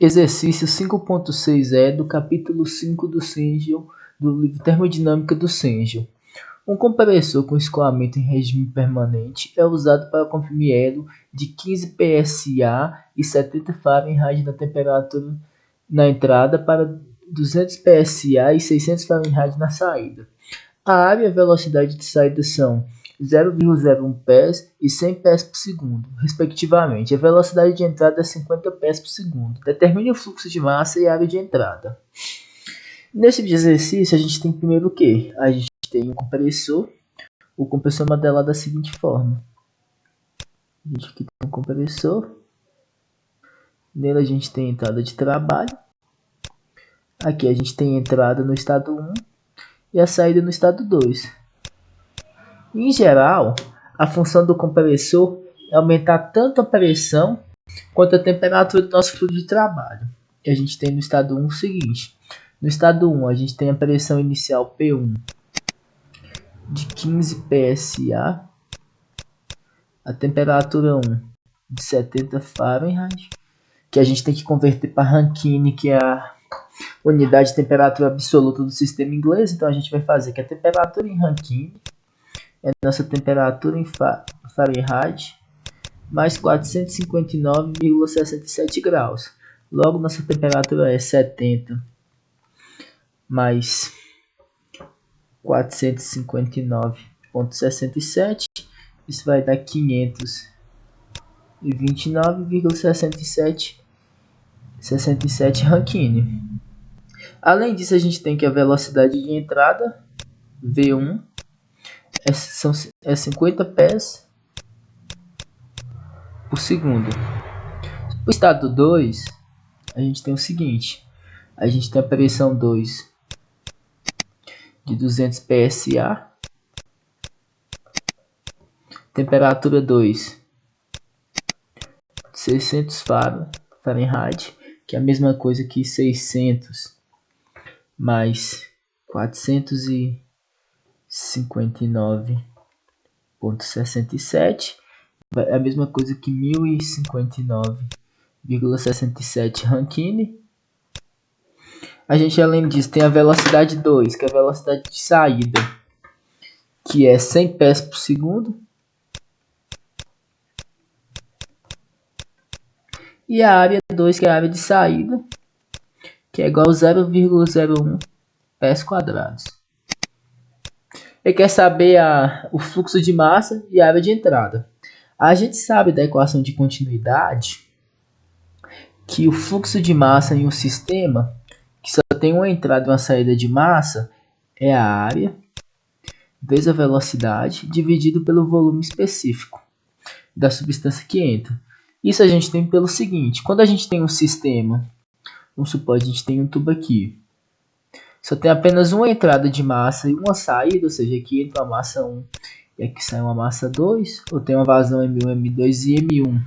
Exercício 5.6e do capítulo 5 do Sengel, do livro Termodinâmica do Sengel. Um compressor com escoamento em regime permanente é usado para comprimir hélio de 15 pSa e 70 Fahrenheit na temperatura na entrada para 200 pSa e 600 Fahrenheit na saída. A área e a velocidade de saída são 0,01 pés e 100 pés por segundo, respectivamente. A velocidade de entrada é 50 pés por segundo. Determine o fluxo de massa e a área de entrada. Nesse exercício, a gente tem primeiro o quê? A gente tem um compressor. O compressor é modelado da seguinte forma. A gente aqui tem um compressor. Nele a gente tem entrada de trabalho. Aqui a gente tem entrada no estado 1 e a saída no estado 2. Em geral, a função do compressor é aumentar tanto a pressão quanto a temperatura do nosso fluido de trabalho. E a gente tem no estado 1 o seguinte. No estado 1 a gente tem a pressão inicial P1 de 15 pSa, a temperatura 1 de 70 Fahrenheit, que a gente tem que converter para Rankine, que é a unidade de temperatura absoluta do sistema inglês. Então a gente vai fazer que a temperatura em Rankine é nossa temperatura em Fahrenheit mais 459,67 graus. Logo, nossa temperatura é 70 mais 459,67. Isso vai dar 529,67 Rankine. Além disso, a gente tem que a velocidade de entrada, V1, é 50 pés por segundo. Para o estado 2, a gente tem o seguinte. A gente tem a pressão 2 de 200 pSa. Temperatura 2 de 600 Fahrenheit, que é a mesma coisa que 600 mais 459,67 é a mesma coisa que 1059,67 Rankine. A gente, além disso, tem a velocidade 2, que é a velocidade de saída, que é 100 pés por segundo. E a área 2, que é a área de saída, que é igual a 0,01 pés quadrados. Ele quer saber o fluxo de massa e a área de entrada. A gente sabe da equação de continuidade que o fluxo de massa em um sistema que só tem uma entrada e uma saída de massa é a área vezes a velocidade dividido pelo volume específico da substância que entra. Isso a gente tem pelo seguinte: quando a gente tem um sistema, vamos supor, a gente tem um tubo aqui, só tem apenas uma entrada de massa e uma saída, ou seja, aqui entra uma massa 1 e aqui sai uma massa 2, ou tem uma vazão M1, M2 e M1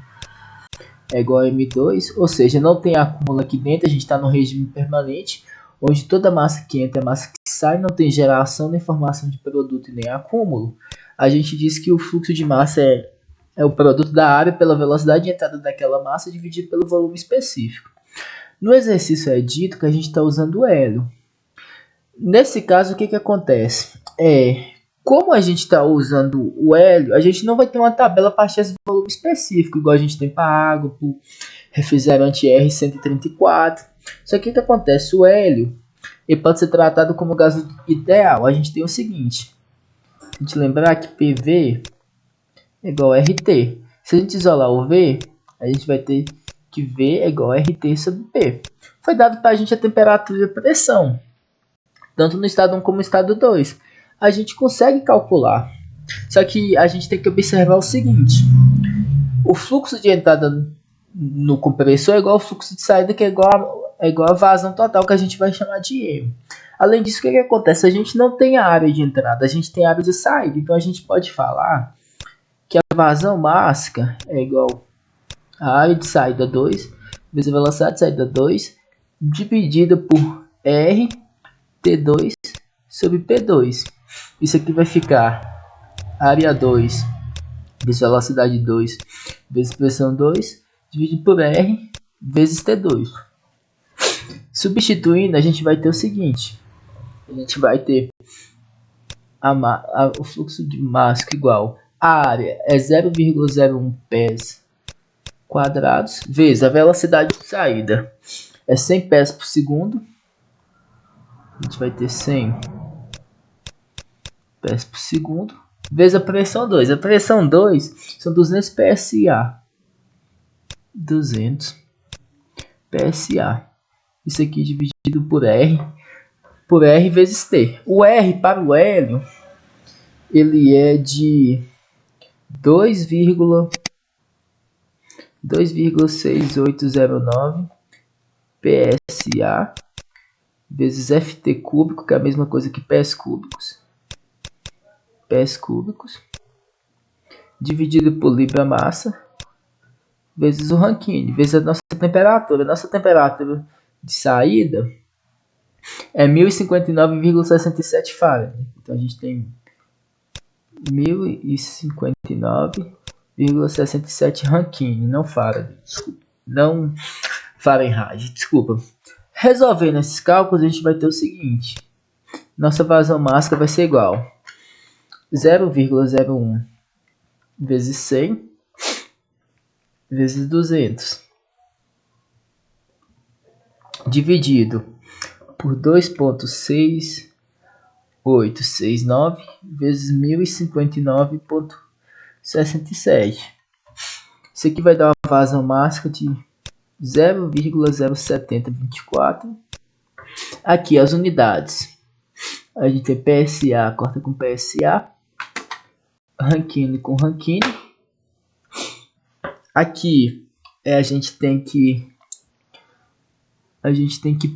é igual a M2, ou seja, não tem acúmulo aqui dentro, a gente está no regime permanente, onde toda massa que entra é massa que sai, não tem geração nem formação de produto e nem acúmulo. A gente diz que o fluxo de massa é o produto da área pela velocidade de entrada daquela massa dividido pelo volume específico. No exercício é dito que a gente está usando o hélio. Nesse caso, o que acontece? Como a gente está usando o hélio, a gente não vai ter uma tabela para achar esse volume específico, igual a gente tem para água, para o refrigerante R134. Só que o que acontece? O hélio ele pode ser tratado como gás ideal. A gente tem o seguinte: a gente lembrar que PV é igual a RT. Se a gente isolar o V, a gente vai ter que V é igual a RT sobre P. Foi dado para a gente a temperatura e a pressão, tanto no estado 1 como no estado 2. A gente consegue calcular. Só que a gente tem que observar o seguinte: o fluxo de entrada no compressor é igual ao fluxo de saída, que é igual a vazão total, que a gente vai chamar de E. Além disso, o que acontece? A gente não tem a área de entrada, a gente tem a área de saída. Então a gente pode falar que a vazão máxima é igual a área de saída 2 vezes a velocidade de saída 2 dividida por R T2 sobre P2. Isso aqui vai ficar área 2 vezes velocidade 2 vezes pressão 2 dividido por R vezes T2. Substituindo, a gente vai ter o seguinte. A gente vai ter o fluxo de massa igual a área é 0,01 pés quadrados vezes a velocidade de saída é 100 pés por segundo. A gente vai ter 100 pés por segundo vezes a pressão 2. A pressão 2 são 200 PSA. 200 PSA. Isso aqui dividido por R vezes T. O R para o hélio ele é de 2,6809 PSA vezes FT cúbico, que é a mesma coisa que pés cúbicos, dividido por libra-massa, vezes o Rankine, vezes a nossa temperatura. Nossa temperatura de saída é 1059,67 Fahrenheit. Então a gente tem 1059,67 Rankine, não Fahrenheit. Não Fahrenheit, desculpa. Resolvendo esses cálculos, a gente vai ter o seguinte. Nossa vazão máxima vai ser igual 0,01 vezes 100 vezes 200 dividido por 2,6869 vezes 1059,67. Isso aqui vai dar uma vazão máxima de 0,0724. Aqui as unidades. A gente tem PSA, corta com PSA. Rankine com Rankine. Aqui a gente tem que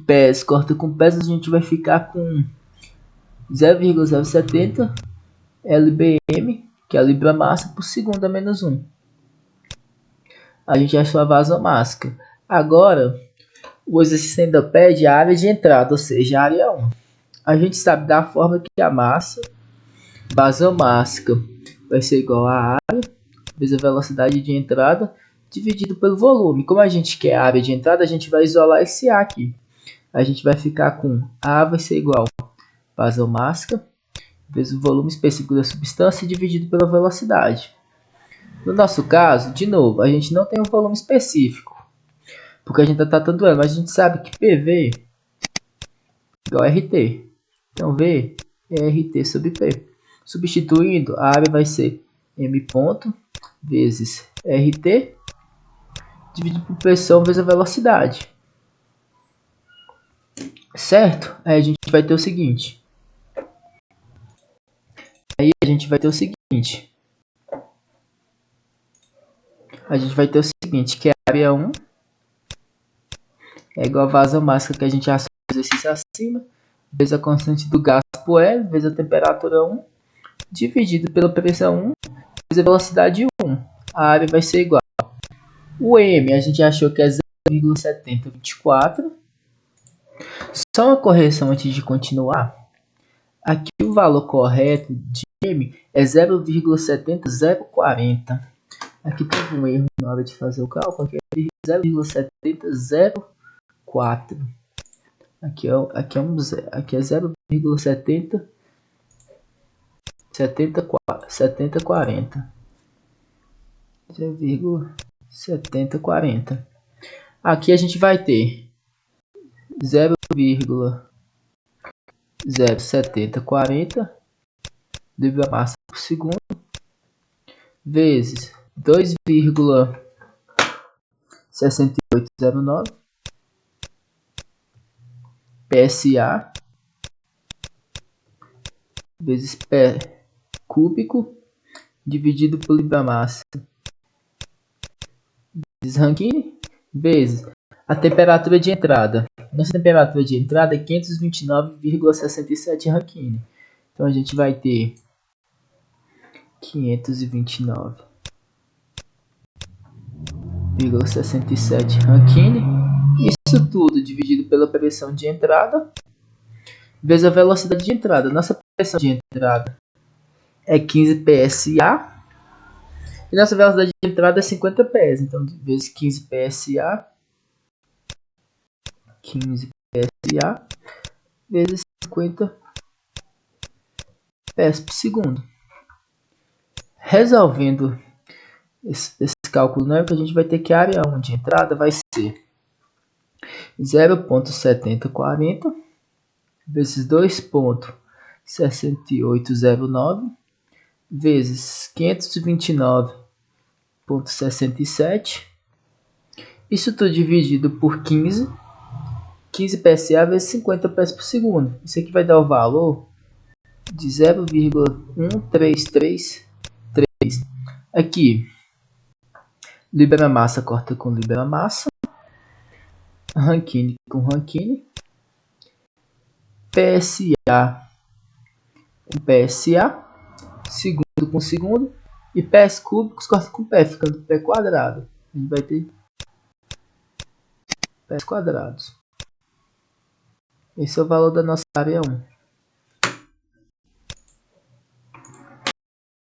PES, corta com PES, a gente vai ficar com 0,070 LBM, que é a libra-massa por segundo a menos 1. A gente achou a vazão máxima. Agora, o exercício ainda pede a área de entrada, ou seja, a área 1. A gente sabe da forma que a massa, vazão máxima, vai ser igual a área vezes a velocidade de entrada dividido pelo volume. Como a gente quer a área de entrada, a gente vai isolar esse A aqui. A gente vai ficar com A vai ser igual a vazão máxima vezes o volume específico da substância dividido pela velocidade. No nosso caso, de novo, a gente não tem um volume específico, porque a gente está tratando ela, mas a gente sabe que PV é igual a RT. Então V é RT sobre P. Substituindo, a área vai ser M ponto vezes RT dividido por pressão vezes a velocidade. Certo? Aí a gente vai ter o seguinte. Que a área 1 é igual a vazão máxima que a já sabe no exercício acima, vezes a constante do gás por L, vezes a temperatura 1, dividido pela pressão 1, vezes a velocidade 1. A área vai ser igual. O M a gente achou que é 0,7024. Só uma correção antes de continuar. Aqui o valor correto de M é 0,70040. Aqui teve um erro na hora de fazer o cálculo. Aqui é 0,7004. Aqui é 0,7040. 0,7040. Aqui a gente vai ter 0,07040 libra-massa por segundo vezes 2,6809 PSA vezes P cúbico dividido por libra-massa vezes Rankine vezes a temperatura de entrada. Nossa temperatura de entrada é 529,67 Rankine. Então a gente vai ter 529,67 Rankine. Isso tudo dividido pela pressão de entrada vezes a velocidade de entrada. Nossa pressão de entrada é 15 PSA. E nossa velocidade de entrada é 50 PS. Então, vezes 15 PSA. 15 PSA vezes 50 PS por segundo. Resolvendo esse cálculo numérico, a gente vai ter que a área 1 de entrada vai ser 0,7040 vezes 2,6809 vezes 529,67. Isso tudo dividido por 15 PSA vezes 50 PS por segundo. Isso aqui vai dar o valor de 0,1333. Aqui, libera massa corta com libera massa, Rankine com Rankine, PSA com PSA, segundo com segundo, e PS cúbicos corta com P, ficando P quadrado. A gente vai ter PS quadrados. Esse é o valor da nossa área 1.